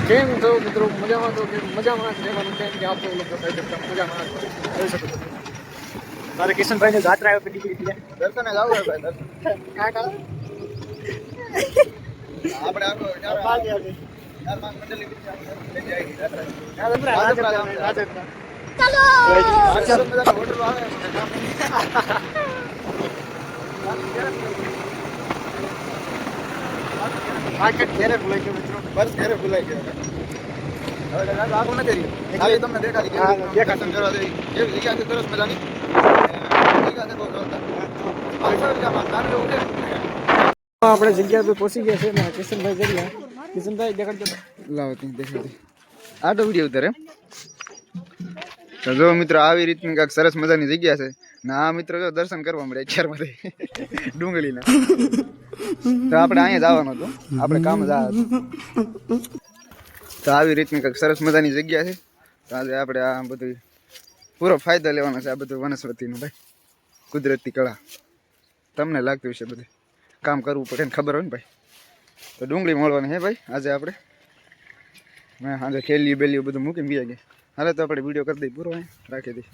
કેમ છો મિત્રો? મજામાં તો કે મજામાં જ રહેવાનું છે કે આપ લોકો કઈ શકતા મજામાં જ રહી શકો છો. તારે કિશનભાઈ ને જાત્રા આવે પડી ગઈ દર્શને જાવ ભાઈ દર્શન આપણે આખો ચાર પાંચ મંડળી હોટલ આવે માર્કેટ ઘેરે ભૂલાઈ ગયો મિત્રો. બસ ઘરે ભૂલાઈ ગયો હવે આગળ નથી રહ્યું ખાલી તમને દેખાડી કે દર્શન કરવા જઈ એવી જગ્યા છે સરસ મજાની જગ્યા છે બહુ જોરદાર આપણે જગ્યા પર પહોંચી ગયા છે ને કિશનભાઈ જગ્યા કિશનભાઈ દેખાડજો લાવો ત્યાં દેખાડી આટો વિડીયો ઉતારે તો જો મિત્રો આવી રીતની કાંઈક સરસ મજાની જગ્યા છે ને આ મિત્રો જો દર્શન કરવા મળે અત્યારમાંથી ડુંગળીના તો આપણે અહીંયા જવાનું હતું આપણે કામ જ આ હતું તો આવી રીતની કાંઈક સરસ મજાની જગ્યા છે તો આજે આપણે આ બધું પૂરો ફાયદો લેવાનો છે આ બધું વનસ્પતિનો ભાઈ કુદરતી કળા તમને લાગતું છે બધું કામ કરવું પડે ને ખબર હોય ને ભાઈ તો ડુંગળી મળવાની હે ભાઈ આજે આપણે મેં આજે ખેલી બેલી બધું મૂકીને ગયા ગયા હાલે તો આપણે વિડીયો કરી દઈએ પૂરો રાખી દઈએ